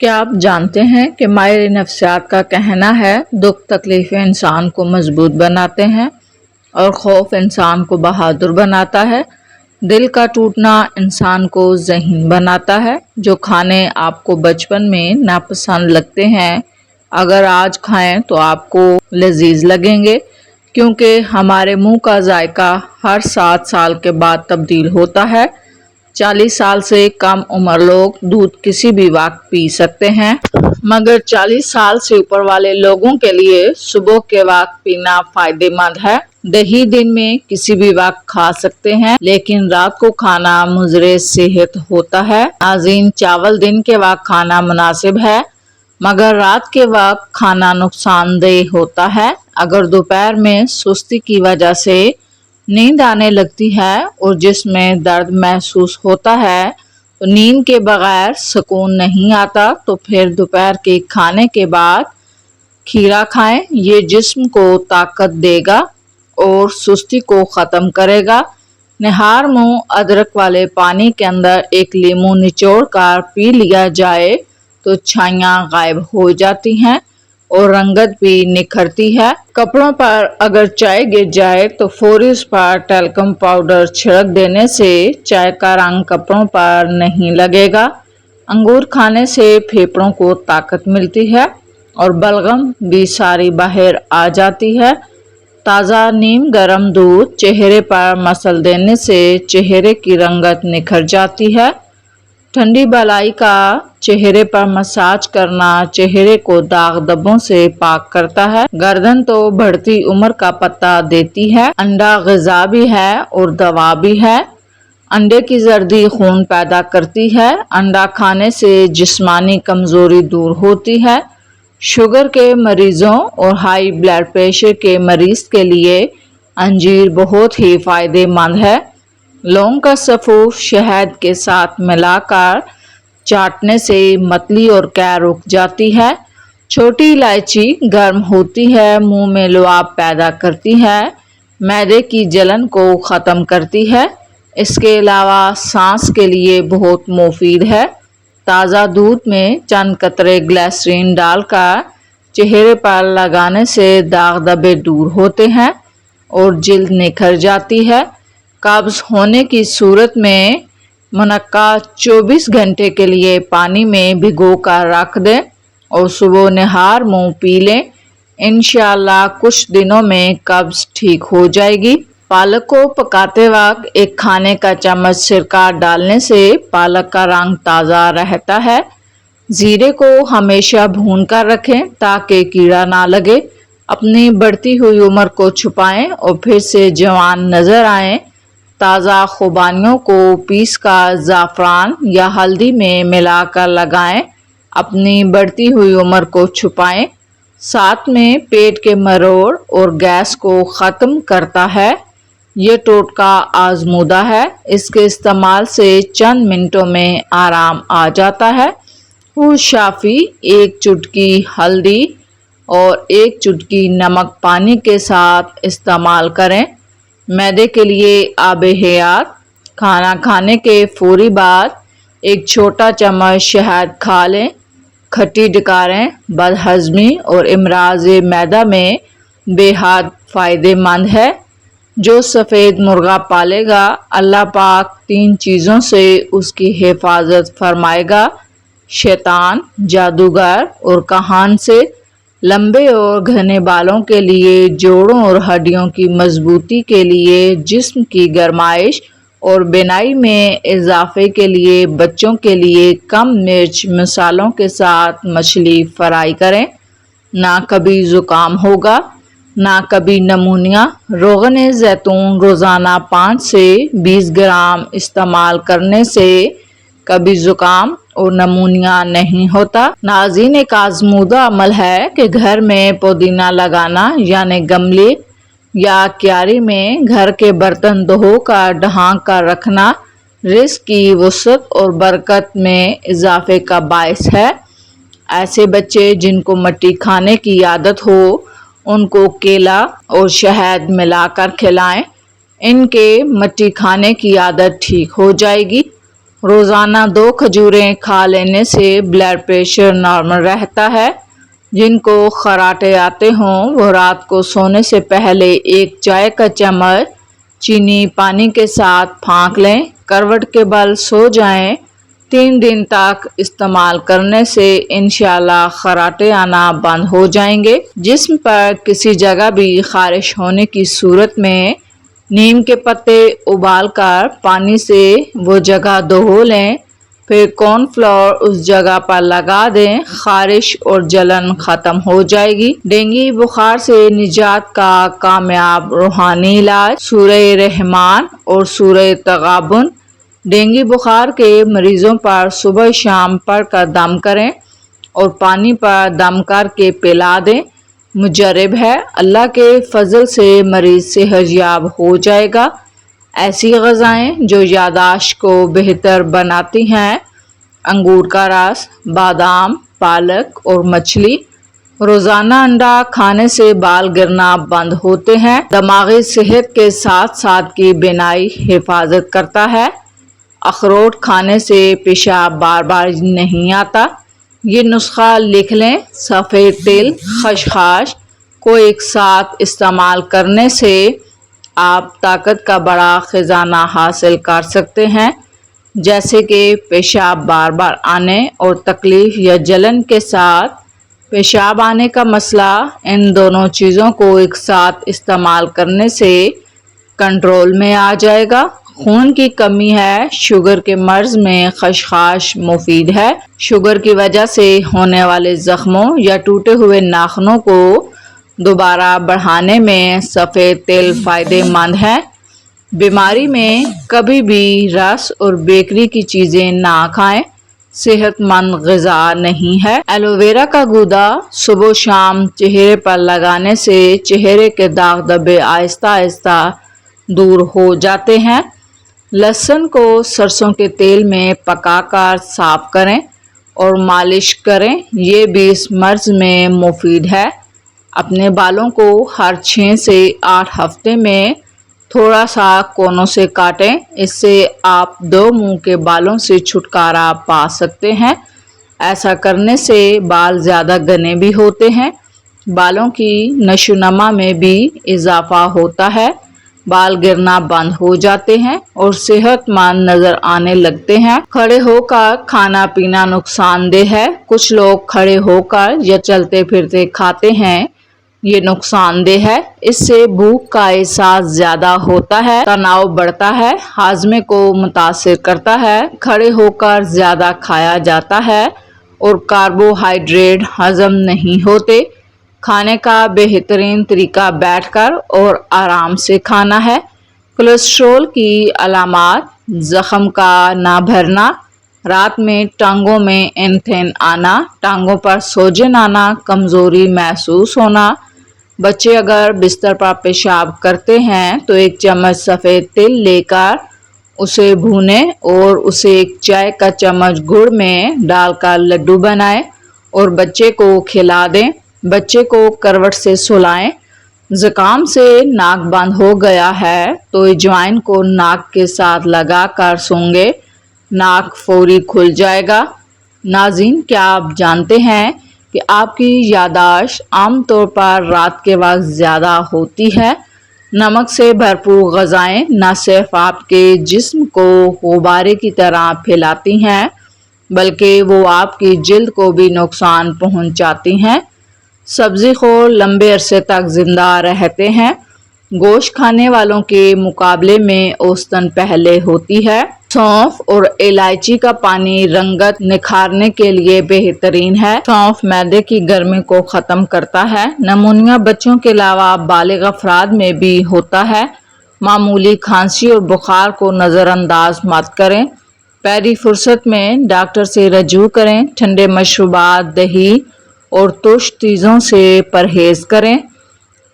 کیا آپ جانتے ہیں کہ ماہر نفسیات کا کہنا ہے دکھ تکلیفیں انسان کو مضبوط بناتے ہیں اور خوف انسان کو بہادر بناتا ہے۔ دل کا ٹوٹنا انسان کو ذہین بناتا ہے۔ جو کھانے آپ کو بچپن میں ناپسند لگتے ہیں اگر آج کھائیں تو آپ کو لذیذ لگیں گے، کیونکہ ہمارے منہ کا ذائقہ ہر 7 سال کے بعد تبدیل ہوتا ہے۔ 40 سال سے کم عمر لوگ دودھ کسی بھی وقت پی سکتے ہیں، مگر 40 سال سے اوپر والے لوگوں کے لیے صبح کے وقت پینا فائدہ مند ہے۔ دہی دن میں کسی بھی وقت کھا سکتے ہیں، لیکن رات کو کھانا مضر صحت ہوتا ہے۔ ناظرین، چاول دن کے وقت کھانا مناسب ہے، مگر رات کے وقت کھانا نقصان دہ ہوتا ہے۔ اگر دوپہر میں سستی کی وجہ سے نیند آنے لگتی ہے اور جسم میں درد محسوس ہوتا ہے تو نیند کے بغیر سکون نہیں آتا، تو پھر دوپہر کے کھانے کے بعد کھیرا کھائیں۔ یہ جسم کو طاقت دے گا اور سستی کو ختم کرے گا۔ نہار منہ ادرک والے پانی کے اندر ایک لیموں نچوڑ کر پی لیا جائے تو چھائیاں غائب ہو جاتی ہیں اور رنگت بھی نکھرتی ہے۔ کپڑوں پر اگر چائے گر جائے تو فوری اس پر ٹیلکم پاؤڈر چھڑک دینے سے چائے کا رنگ کپڑوں پر نہیں لگے گا۔ انگور کھانے سے پھیپھڑوں کو طاقت ملتی ہے اور بلغم بھی ساری باہر آ جاتی ہے۔ تازہ نیم گرم دودھ چہرے پر مسل دینے سے چہرے کی رنگت نکھر جاتی ہے۔ ٹھنڈی بالائی کا چہرے پر مساج کرنا چہرے کو داغ دھبوں سے پاک کرتا ہے۔ گردن تو بڑھتی عمر کا پتہ دیتی ہے۔ انڈا غذا بھی ہے اور دوا بھی ہے۔ انڈے کی زردی خون پیدا کرتی ہے۔ انڈا کھانے سے جسمانی کمزوری دور ہوتی ہے۔ شوگر کے مریضوں اور ہائی بلڈ پریشر کے مریض کے لیے انجیر بہت ہی فائدہ مند ہے۔ لونگ کا سفوف شہد کے ساتھ ملا کر چاٹنے سے متلی اور قے رک جاتی ہے۔ چھوٹی الائچی گرم ہوتی ہے، منہ میں لعاب پیدا کرتی ہے، معدے کی جلن کو ختم کرتی ہے۔ اس کے علاوہ سانس کے لیے بہت مفید ہے۔ تازہ دودھ میں چند قطرے گلیسرین ڈال کر چہرے پر لگانے سے داغ دھبے دور ہوتے ہیں اور جلد نکھر جاتی ہے۔ قبض ہونے کی صورت میں منقع 24 گھنٹے کے لیے پانی میں بھگو کر رکھ دیں اور صبح نہار منہ پی لیں۔ انشاءاللہ کچھ دنوں میں قبض ٹھیک ہو جائے گی۔ پالک کو پکاتے وقت ایک کھانے کا چمچ سرکہ ڈالنے سے پالک کا رنگ تازہ رہتا ہے۔ زیرے کو ہمیشہ بھون کر رکھیں تاکہ کیڑا نہ لگے۔ اپنی بڑھتی ہوئی عمر کو چھپائیں اور پھر سے جوان نظر آئیں۔ تازہ خوبانیوں کو پیس کر زعفران یا ہلدی میں ملا کر لگائیں۔ اپنی بڑھتی ہوئی عمر کو چھپائیں۔ ساتھ میں پیٹ کے مروڑ اور گیس کو ختم کرتا ہے۔ یہ ٹوٹکا آزمودہ ہے۔ اس کے استعمال سے چند منٹوں میں آرام آ جاتا ہے۔ ہوش شافی 1 چٹکی ہلدی اور 1 چٹکی نمک پانی کے ساتھ استعمال کریں۔ معدے کے لیے آب حیات، کھانا کھانے کے فوری بعد 1 چھوٹا چمچ شہد کھا لیں۔ کھٹی ڈکاریں بد ہضمی اور امراض معدہ میں بے حد فائدہ مند ہے۔ جو سفید مرغا پالے گا اللہ پاک 3 چیزوں سے اس کی حفاظت فرمائے گا: شیطان، جادوگر اور کاہن سے۔ لمبے اور گھنے بالوں کے لیے، جوڑوں اور ہڈیوں کی مضبوطی کے لیے، جسم کی گرمائش اور بینائی میں اضافے کے لیے، بچوں کے لیے کم مرچ مصالحوں کے ساتھ مچھلی فرائی کریں۔ نہ کبھی زکام ہوگا، نہ کبھی نمونیا۔ روغن زیتون روزانہ 5 سے 20 گرام استعمال کرنے سے کبھی زکام اور نمونیا نہیں ہوتا۔ ناظرین، ایک آزمودہ عمل ہے کہ گھر میں پودینہ لگانا، یعنی گملے یا کیاری میں گھر کے برتن دھو کر ڈھانک کر رکھنا رزق کی وسعت اور برکت میں اضافے کا باعث ہے۔ ایسے بچے جن کو مٹی کھانے کی عادت ہو ان کو کیلا اور شہد ملا کر کھلائیں۔ ان کے مٹی کھانے کی عادت ٹھیک ہو جائے گی۔ روزانہ 2 کھجوریں کھا لینے سے بلڈ پریشر نارمل رہتا ہے۔ جن کو خراٹے آتے ہوں وہ رات کو سونے سے پہلے 1 چائے کا چمچ چینی پانی کے ساتھ پھانک لیں، کروٹ کے بل سو جائیں۔ 3 دن تک استعمال کرنے سے انشاءاللہ خراٹے آنا بند ہو جائیں گے۔ جسم پر کسی جگہ بھی خارش ہونے کی صورت میں نیم کے پتے ابال کر پانی سے وہ جگہ دھو لیں، پھر کارن فلاور اس جگہ پر لگا دیں، خارش اور جلن ختم ہو جائے گی۔ ڈینگی بخار سے نجات کا کامیاب روحانی علاج سورہ رحمان اور سورہ تغابن۔ ڈینگی بخار کے مریضوں پر صبح شام پڑھ کر دم کریں اور پانی پر دم کر کے پلا دیں۔ مجرب ہے، اللہ کے فضل سے مریض صحت یاب ہو جائے گا۔ ایسی غذائیں جو یادداشت کو بہتر بناتی ہیں: انگور کا رس، بادام، پالک اور مچھلی۔ روزانہ انڈا کھانے سے بال گرنا بند ہوتے ہیں۔ دماغی صحت کے ساتھ ساتھ کی بینائی حفاظت کرتا ہے۔ اخروٹ کھانے سے پیشاب بار بار نہیں آتا۔ یہ نسخہ لکھ لیں: سفید تل، خشخاش کو ایک ساتھ استعمال کرنے سے آپ طاقت کا بڑا خزانہ حاصل کر سکتے ہیں، جیسے کہ پیشاب بار بار آنے اور تکلیف یا جلن کے ساتھ پیشاب آنے کا مسئلہ۔ ان دونوں چیزوں کو ایک ساتھ استعمال کرنے سے کنٹرول میں آ جائے گا۔ خون کی کمی ہے، شوگر کے مرض میں خشخاش مفید ہے۔ شوگر کی وجہ سے ہونے والے زخموں یا ٹوٹے ہوئے ناخنوں کو دوبارہ بڑھانے میں سفید تل فائدہ مند ہے۔ بیماری میں کبھی بھی رس اور بیکری کی چیزیں نہ کھائیں، صحت مند غذا نہیں ہے۔ ایلو ویرا کا گودا صبح و شام چہرے پر لگانے سے چہرے کے داغ دھبے آہستہ آہستہ دور ہو جاتے ہیں۔ لہسن کو سرسوں کے تیل میں پکا کر صاف کریں اور مالش کریں، یہ بھی اس مرض میں مفید ہے۔ اپنے بالوں کو ہر 6 سے 8 ہفتے میں تھوڑا سا کونوں سے کاٹیں، اس سے آپ 2 منہ کے بالوں سے چھٹکارا پا سکتے ہیں۔ ایسا کرنے سے بال زیادہ گھنے بھی ہوتے ہیں، بالوں کی نشو و نما میں بھی اضافہ ہوتا ہے، بال گرنا بند ہو جاتے ہیں اور صحت مند نظر آنے لگتے ہیں۔ کھڑے ہو کر کھانا پینا نقصان دہ ہے۔ کچھ لوگ کھڑے ہو کر یا چلتے پھرتے کھاتے ہیں، یہ نقصان دہ ہے۔ اس سے بھوک کا احساس زیادہ ہوتا ہے، تناؤ بڑھتا ہے، ہاضمے کو متاثر کرتا ہے۔ کھڑے ہو کر زیادہ کھایا جاتا ہے اور کاربوہائیڈریٹ ہضم نہیں ہوتے۔ کھانے کا بہترین طریقہ بیٹھ کر اور آرام سے کھانا ہے۔ کولیسٹرول کی علامات: زخم کا نہ بھرنا، رات میں ٹانگوں میں اینٹھن آنا، ٹانگوں پر سوجن آنا، کمزوری محسوس ہونا۔ بچے اگر بستر پر پیشاب کرتے ہیں تو 1 چمچ سفید تل لے کر اسے بھونیں اور اسے 1 چائے کا چمچ گڑ میں ڈال کر لڈو بنائیں اور بچے کو کھلا دیں۔ بچے کو کروٹ سے سلائیں۔ زکام سے ناک بند ہو گیا ہے تو اجوائن کو ناک کے ساتھ لگا کر سونگھیں، ناک فوری کھل جائے گا۔ ناظرین، کیا آپ جانتے ہیں کہ آپ کی یادداشت عام طور پر رات کے وقت زیادہ ہوتی ہے؟ نمک سے بھرپور غذائیں نہ صرف آپ کے جسم کو غبارے کی طرح پھیلاتی ہیں بلکہ وہ آپ کی جلد کو بھی نقصان پہنچاتی ہیں۔ سبزی خور لمبے عرصے تک زندہ رہتے ہیں، گوشت کھانے والوں کے مقابلے میں اوسطاً پہلے ہوتی ہے۔ سونف اور الائچی کا پانی رنگت نکھارنے کے لیے بہترین ہے۔ سونف معدے کی گرمی کو ختم کرتا ہے۔ نمونیا بچوں کے علاوہ بالغ افراد میں بھی ہوتا ہے۔ معمولی کھانسی اور بخار کو نظر انداز مت کریں، پہلی فرصت میں ڈاکٹر سے رجوع کریں۔ ٹھنڈے مشروبات، دہی اور ترش چیزوں سے پرہیز کریں۔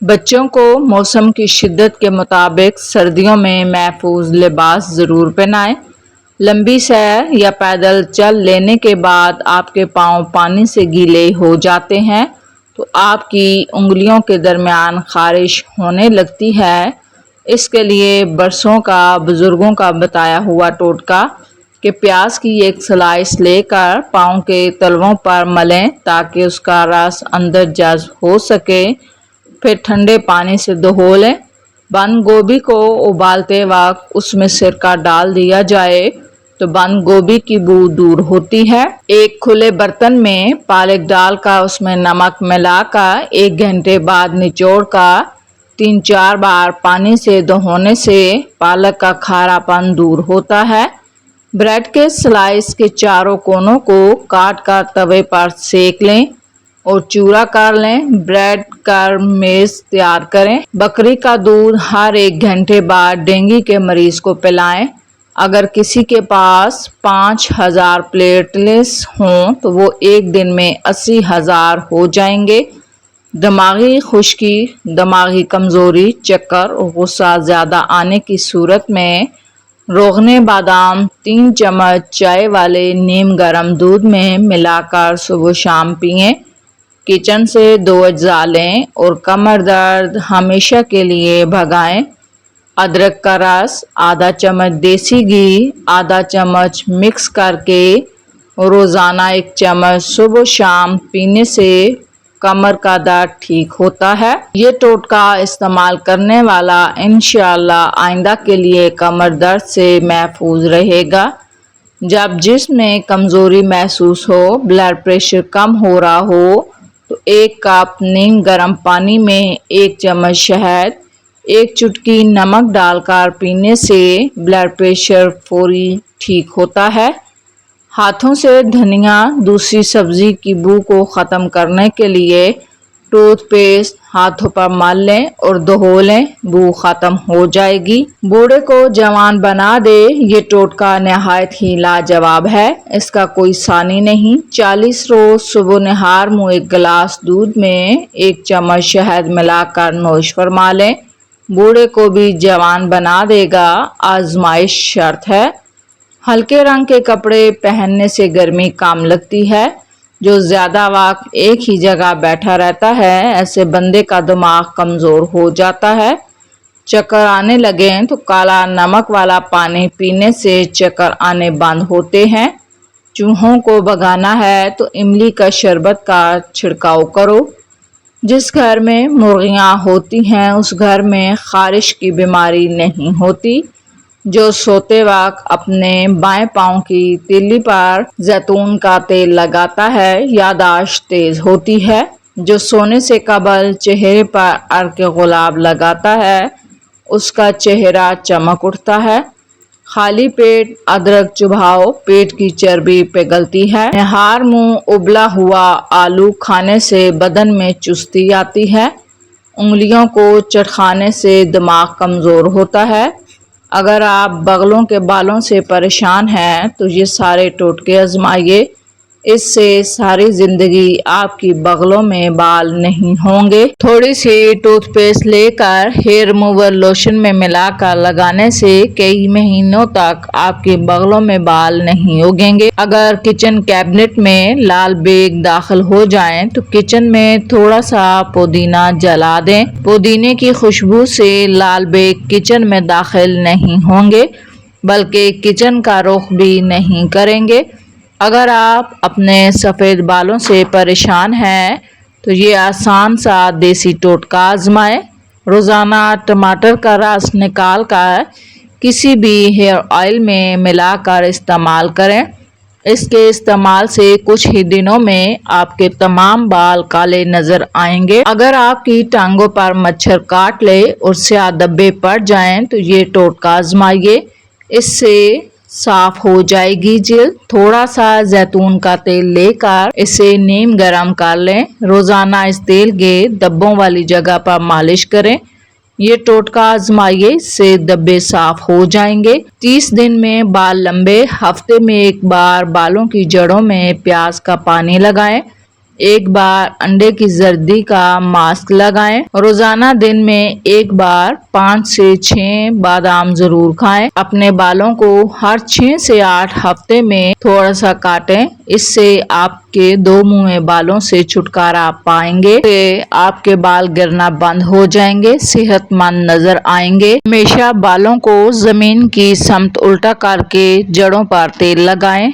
بچوں کو موسم کی شدت کے مطابق سردیوں میں محفوظ لباس ضرور پہنائیں۔ لمبی سیر یا پیدل چل لینے کے بعد آپ کے پاؤں پانی سے گیلے ہو جاتے ہیں تو آپ کی انگلیوں کے درمیان خارش ہونے لگتی ہے۔ اس کے لیے برسوں کا بزرگوں کا بتایا ہوا ٹوٹکا کہ پیاز کی ایک سلائس لے کر پاؤں کے تلووں پر ملیں تاکہ اس کا رس اندر جذب ہو سکے، پھر ٹھنڈے پانی سے دھو لیں۔ بند گوبھی کو ابالتے وقت اس میں سرکہ ڈال دیا جائے تو بند گوبھی کی بو دور ہوتی ہے۔ ایک کھلے برتن میں پالک ڈال کر اس میں نمک ملا کر 1 گھنٹے بعد نچوڑ کر 3-4 بار پانی سے دھونے سے پالک کا کھارا پن دور ہوتا ہے۔ بریڈ کے سلائس کے چاروں کونوں کو کاٹ کر توے پر سیک لیں اور چورا کر لیں۔ بریڈ کرمیز تیار کریں۔ بکری کا دودھ ہر 1 گھنٹے بعد ڈینگی کے مریض کو پلائیں۔ اگر کسی کے پاس 5000 پلیٹلیٹس ہوں تو وہ ایک دن میں 80,000 ہو جائیں گے۔ دماغی خشکی، دماغی کمزوری، چکر اور غصہ زیادہ آنے کی صورت میں روغن بادام 3 چمچ چائے والے نیم گرم دودھ میں ملا کر صبح شام پئیں۔ کچن سے 2 اجزاء لیں اور کمر درد ہمیشہ کے لیے بھگائیں۔ ادرک کا رس، آدھا چمچ دیسی گھی، آدھا چمچ مکس کر کے روزانہ 1 چمچ صبح شام پینے سے کمر کا درد ٹھیک ہوتا ہے۔ یہ ٹوٹکا استعمال کرنے والا انشاءاللہ آئندہ کے لیے کمر درد سے محفوظ رہے گا۔ جب جسم میں کمزوری محسوس ہو، بلڈ پریشر کم ہو رہا ہو تو 1 کپ نیم گرم پانی میں 1 چمچ شہد، 1 چٹکی نمک ڈال کر پینے سے بلڈ پریشر فوری ٹھیک ہوتا ہے۔ ہاتھوں سے دھنیا، دوسری سبزی کی بو کو ختم کرنے کے لیے ٹوتھ پیسٹ ہاتھوں پر مل لیں اور دھو لیں، بو ختم ہو جائے گی۔ بوڑھے کو جوان بنا دے، یہ ٹوٹکا نہایت ہی لاجواب ہے، اس کا کوئی ثانی نہیں۔ 40 روز صبح نہار منہ 1 گلاس دودھ میں 1 چمچ شہد ملا کر نوش فرما لیں، بوڑھے کو بھی جوان بنا دے گا۔ آزمائش شرط ہے۔ ہلکے رنگ کے کپڑے پہننے سے گرمی کم لگتی ہے۔ جو زیادہ وقت ایک ہی جگہ بیٹھا رہتا ہے، ایسے بندے کا دماغ کمزور ہو جاتا ہے۔ چکر آنے لگیں تو کالا نمک والا پانی پینے سے چکر آنے بند ہوتے ہیں۔ چوہوں کو بھگانا ہے تو املی کا شربت کا چھڑکاؤ کرو۔ جس گھر میں مرغیاں ہوتی ہیں اس گھر میں خارش کی بیماری نہیں ہوتی۔ جو سوتے وقت اپنے بائیں پاؤں کی تیلی پر زیتون کا تیل لگاتا ہے، یادداشت تیز ہوتی ہے۔ جو سونے سے قبل چہرے پر عرق گلاب لگاتا ہے اس کا چہرہ چمک اٹھتا ہے۔ خالی پیٹ ادرک چباؤ، پیٹ کی چربی پگھلتی ہے۔ نہار منہ ابلا ہوا آلو کھانے سے بدن میں چستی آتی ہے۔ انگلیوں کو چٹکانے سے دماغ کمزور ہوتا ہے۔ اگر آپ بغلوں کے بالوں سے پریشان ہیں تو یہ سارے ٹوٹکے آزمائیے، اس سے ساری زندگی آپ کی بغلوں میں بال نہیں ہوں گے۔ تھوڑی سی ٹوتھ پیسٹ لے کر ہیئر ریموور لوشن میں ملا کر لگانے سے کئی مہینوں تک آپ کی بغلوں میں بال نہیں اگیں گے۔ اگر کچن کیبنٹ میں لال بیگ داخل ہو جائیں تو کچن میں تھوڑا سا پودینہ جلا دیں۔ پودینے کی خوشبو سے لال بیگ کچن میں داخل نہیں ہوں گے بلکہ کچن کا رخ بھی نہیں کریں گے۔ اگر آپ اپنے سفید بالوں سے پریشان ہیں تو یہ آسان سا دیسی ٹوٹکا آزمائیں۔ روزانہ ٹماٹر کا رس نکال کر کسی بھی ہیئر آئل میں ملا کر استعمال کریں۔ اس کے استعمال سے کچھ ہی دنوں میں آپ کے تمام بال کالے نظر آئیں گے۔ اگر آپ کی ٹانگوں پر مچھر کاٹ لے اور سیاہ دھبے پڑ جائیں تو یہ ٹوٹکا آزمائیے، اس سے صاف ہو جائے گی جلد۔ تھوڑا سا زیتون کا تیل لے کر اسے نیم گرم کر لیں، روزانہ اس تیل کے دھبوں والی جگہ پر مالش کریں۔ یہ ٹوٹکا آزمائیے، اس سے دھبے صاف ہو جائیں گے۔ 30 دن میں بال لمبے، ہفتے میں 1 بار بالوں کی جڑوں میں پیاز کا پانی لگائیں۔ ایک بار انڈے کی زردی کا ماسک لگائیں۔ روزانہ دن میں ایک بار 5 سے 6 بادام ضرور کھائیں۔ اپنے بالوں کو ہر 6 سے 8 ہفتے میں تھوڑا سا کاٹیں، اس سے آپ کے 2 منہ بالوں سے چھٹکارا پائیں گے، آپ کے بال گرنا بند ہو جائیں گے، صحت مند نظر آئیں گے۔ ہمیشہ بالوں کو زمین کی سمت الٹا کر کے جڑوں پر تیل لگائیں۔